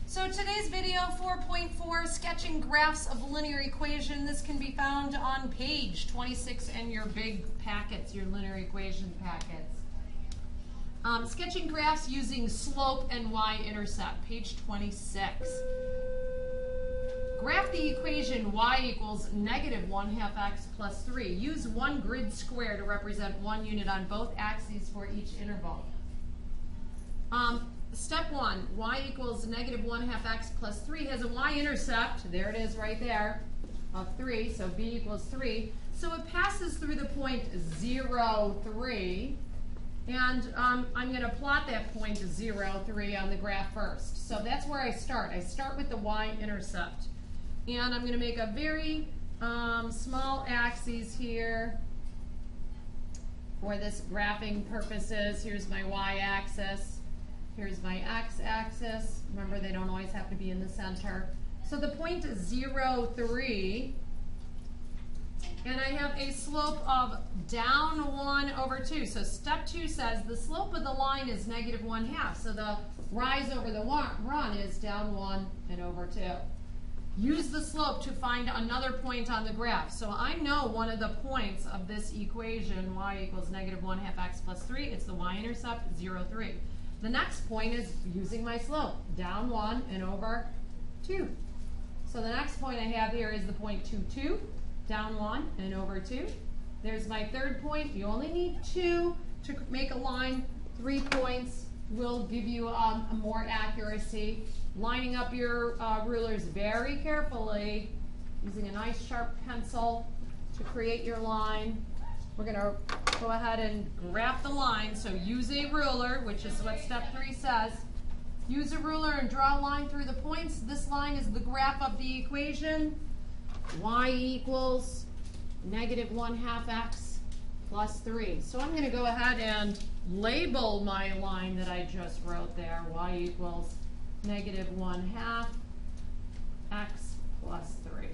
So today's video 4.4, sketching graphs of linear equation. This can be found on page 26 in your big packets, your linear equation packets. Sketching graphs using slope and y-intercept, page 26. Graph the equation y equals -1/2 x plus 3. Use one grid square to represent one unit on both axes for each interval. Step 1, y equals -1/2 x plus 3 has a y-intercept, there it is right there, of 3, so b equals 3. So it passes through the point 0, 3, and I'm going to plot that point 0, 3 on the graph first. So that's where I start. I start with the y-intercept. And I'm going to make a very small axis here for this graphing purposes. Here's my y-axis. Here's my x-axis. Remember, they don't always have to be in the center. So the point is 0, 3. And I have a slope of down 1 over 2. So step 2 says the slope of the line is -1/2. So the rise over the run is down 1 and over 2. Use the slope to find another point on the graph. So I know one of the points of this equation, y equals -1/2 x plus 3. It's the y-intercept, 0, 3. The next point is using my slope, down 1 and over 2. So the next point I have here is the point 2, 2, down 1 and over 2. There's my third point. You only need 2 to make a line. 3 points will give you more accuracy. Lining up your rulers very carefully, using a nice sharp pencil to create your line. We're going to go ahead and graph the line. So use a ruler, which is what step 3 says. Use a ruler and draw a line through the points. This line is the graph of the equation. Y equals -1/2 x plus 3. So I'm going to go ahead and label my line that I just wrote there. Y equals -1/2 x plus 3.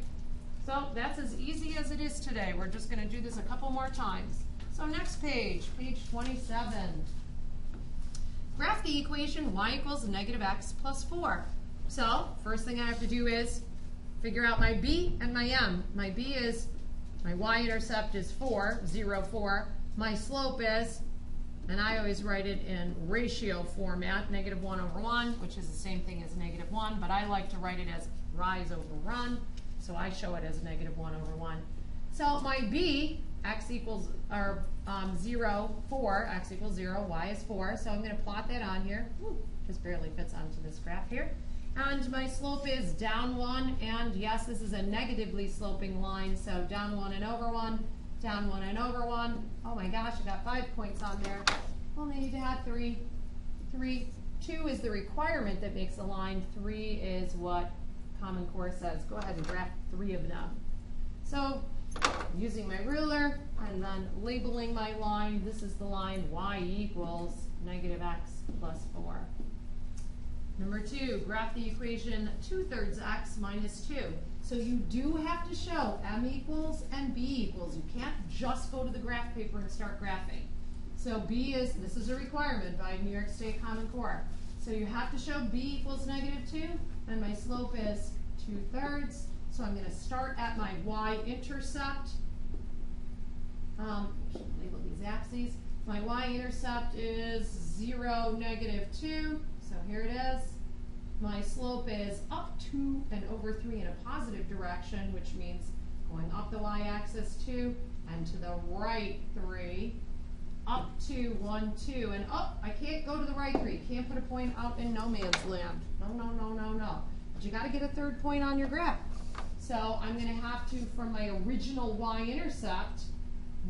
So that's as easy as it is today. We're just going to do this a couple more times. So next page, page 27. Graph the equation y equals -x plus 4. So first thing I have to do is figure out my b and my m. My b is, my y-intercept is 4, 0, 4. My slope is, and I always write it in ratio format, -1 over 1, which is the same thing as -1, but I like to write it as rise over run, so I show it as -1 over 1. So my b, x equals, or 0, 4, x equals 0, y is 4, so I'm going to plot that on here. Just barely fits onto this graph here. And my slope is down 1, and yes, this is a negatively sloping line, so down 1 and over 1, down 1 and over 1. Oh my gosh, I got 5 points on there. Only need to have 3. 2 is the requirement that makes a line. 3 is what Common Core says. Go ahead and graph 3 of them. So using my ruler and then labeling my line, this is the line y equals -x plus 4. Number 2, graph the equation 2/3 x minus 2. So you do have to show m equals and b equals. You can't just go to the graph paper and start graphing. So b is, this is a requirement by New York State Common Core. So you have to show b equals -2, and my slope is 2/3. So I'm going to start at my y-intercept. Label these axes. My y-intercept is 0, -2. So here it is. My slope is up 2 and over 3 in a positive direction, which means going up the y-axis 2 and to the right 3, up 2, 1, 2, and up. I can't go to the right 3. Can't put a point out in no man's land. No, no, no, no, no. But you got to get a third point on your graph. So I'm going to have to, from my original y-intercept,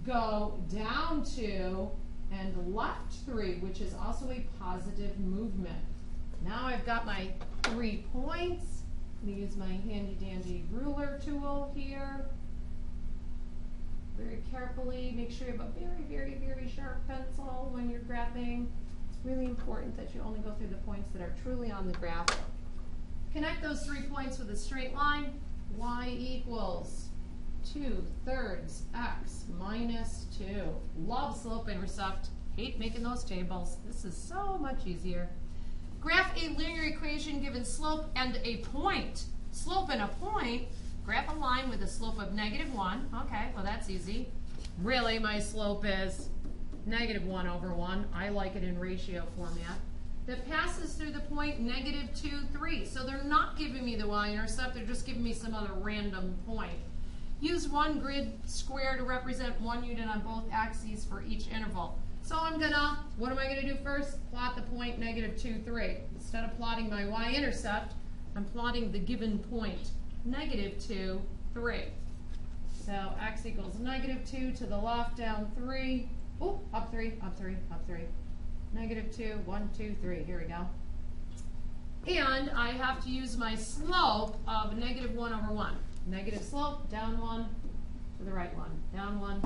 go down 2 and left 3, which is also a positive movement. Now I've got my 3 points. I'm going to use my handy-dandy ruler tool here. Very carefully, make sure you have a very, very, very sharp pencil when you're graphing. It's really important that you only go through the points that are truly on the graph. Connect those 3 points with a straight line. Y equals 2/3 x minus 2. Love slope intercept. Hate making those tables. This is so much easier. Graph a linear equation given slope and a point. Slope and a point. Graph a line with a slope of -1. Okay, well that's easy. Really, my slope is -1/1. I like it in ratio format. That passes through the point -2, 3. So they're not giving me the y-intercept, they're just giving me some other random point. Use one grid square to represent one unit on both axes for each interval. So what am I gonna do first? Plot the point -2, 3. Instead of plotting my y-intercept, I'm plotting the given point, -2, 3. So x equals -2 to the left, down 3. Oh, up 3, up 3, up 3. -2, 1, 2, 3. Here we go. And I have to use my slope of -1/1. Negative slope, down 1 to the right 1, down 1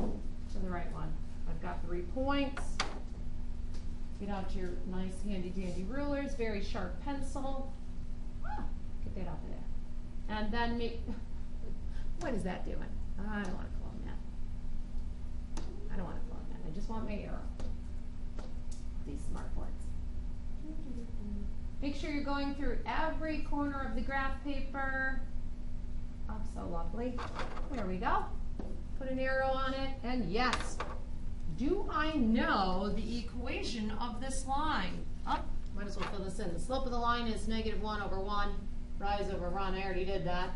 to the right 1. I've got 3 points. Get out your nice handy dandy rulers, very sharp pencil. Get that off of there. And then what is that doing? I don't want to clone that. I don't want to clone that. I just want my arrow. These smart boards. Make sure you're going through every corner of the graph paper. Oh, so lovely. There we go. Put an arrow on it, and yes. Do I know the equation of this line? Oh, might as well fill this in. The slope of the line is -1/1. Rise over run, I already did that.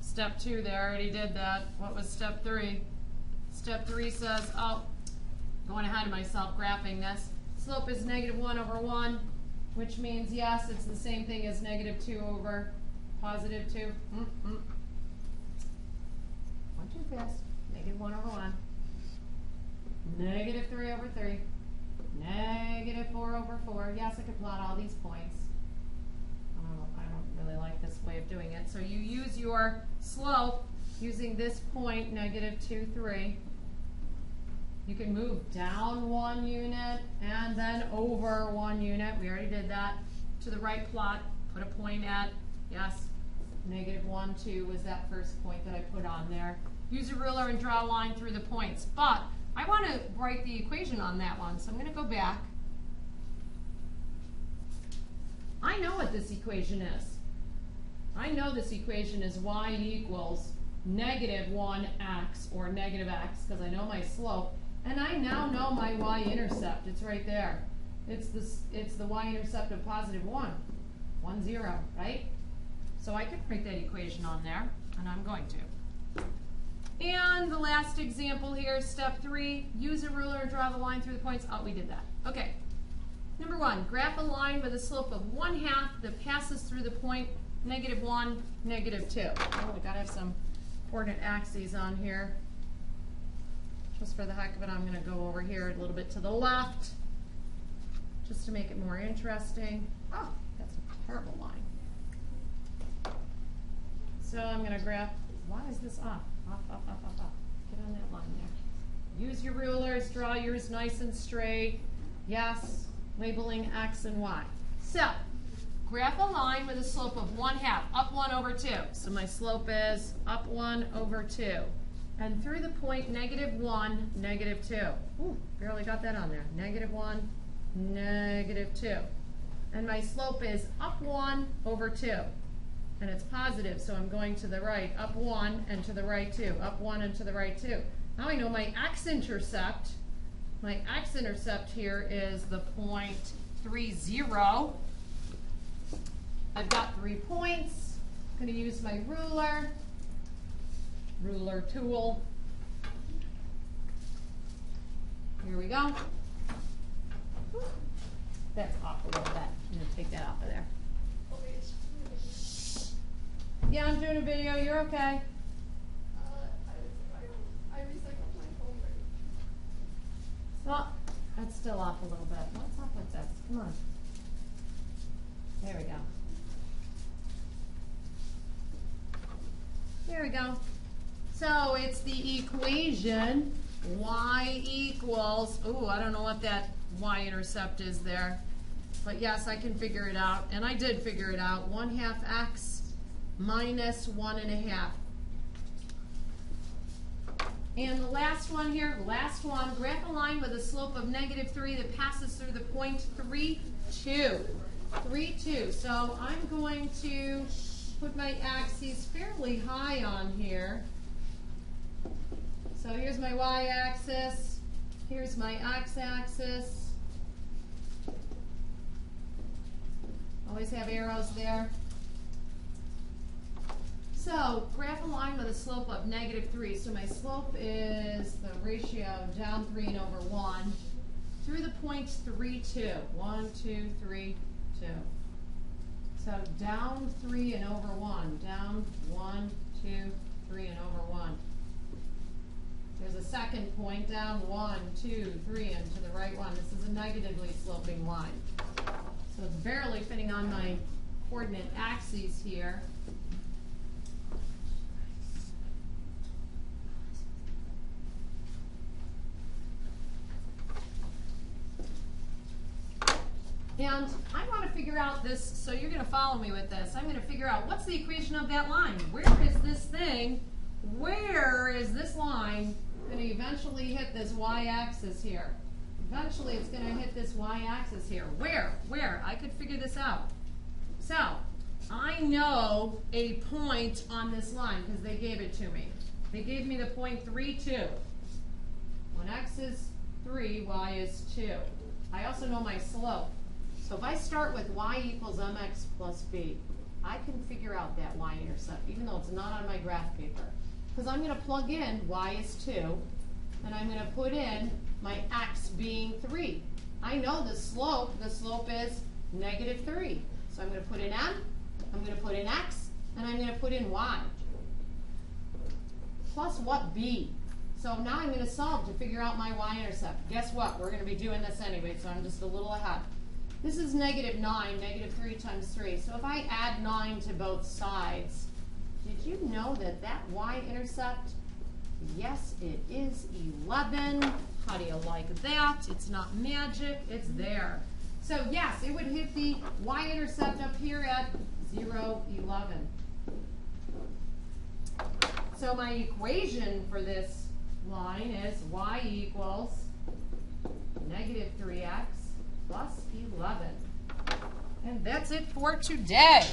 Step 2 there, I already did that. What was step 3? Step 3 says, going ahead of myself, graphing this. Slope is -1/1, which means, yes, it's the same thing as -2 over +2. One too fast. -1/1. -3/3. -4/4. Yes, I could plot all these points. I don't really like this way of doing it. So you use your slope using this point, -2, 3. You can move down 1 unit and then over 1 unit. We already did that. To the right plot, put a point at, yes, -1, 2 was that first point that I put on there. Use a ruler and draw a line through the points. But I want to write the equation on that one, so I'm going to go back. I know what this equation is. I know this equation is y equals -1x or -x, because I know my slope, and I now know my y-intercept. It's right there. It's the y-intercept of +1, 1, 0, right? So I could write that equation on there, and I'm going to. And the last example here, step 3, use a ruler and draw the line through the points. Oh, we did that. Okay. Number 1, graph a line with a slope of 1/2 that passes through the point -1, -2. Oh, we gotta have some coordinate axes on here. Just for the heck of it, I'm gonna go over here a little bit to the left, just to make it more interesting. Oh, that's a terrible line. So I'm gonna graph, why is this off? Off. Get on that line there. Use your rulers, draw yours nice and straight. Yes, labeling X and Y. So, graph a line with a slope of 1/2, up 1/2. So my slope is up 1/2. And through the point -1, -2. Ooh, barely got that on there. -1, -2. And my slope is up 1/2. And it's positive, so I'm going to the right, up 1 and to the right 2, up 1 and to the right 2. Now I know my x-intercept. My x-intercept here is the point 3, 0. I've got 3 points. I'm going to use my ruler tool. Here we go. That's off a little bit. I'm going to take that off of there. Yeah, I'm doing a video. You're okay. I recycled my phone. Well, that's still off a little bit. What's up with this? Come on. There we go. There we go. So it's the equation y equals, ooh, I don't know what that y-intercept is there. But yes, I can figure it out. And I did figure it out. 1/2 x minus 1/2. And the last one here, graph a line with a slope of -3 that passes through the point 3, 2. 3, 2. So I'm going to put my axes fairly high on here. So here's my y-axis, here's my x-axis. Always have arrows there. So graph a line with a slope of -3. So my slope is the ratio down 3 and over 1 through the points 3, 2. 1, 2, 3, 2. So down 3 and over 1. Down 1, 2, 3 and over 1. There's a second point, down 1, 2, 3 and to the right 1. This is a negatively sloping line. So it's barely fitting on my coordinate axes here. And I want to figure out this, so you're going to follow me with this. I'm going to figure out what's the equation of that line. Where is this line going to eventually hit this y-axis here? Eventually it's going to hit this y-axis here. Where? I could figure this out. So, I know a point on this line because they gave it to me. They gave me the point 3, 2. When x is 3, y is 2. I also know my slope. So if I start with y equals mx plus b, I can figure out that y-intercept, even though it's not on my graph paper. Because I'm going to plug in y is 2, and I'm going to put in my x being 3. I know the slope is -3. So I'm going to put in m, I'm going to put in x, and I'm going to put in y. Plus what b? So now I'm going to solve to figure out my y-intercept. Guess what? We're going to be doing this anyway, so I'm just a little ahead. This is -9, -3 times 3. So if I add 9 to both sides, did you know that that y-intercept, yes, it is 11. How do you like that? It's not magic, it's there. So yes, it would hit the y-intercept up here at 0, 11. So my equation for this line is y equals -3x plus 11. And that's it for today.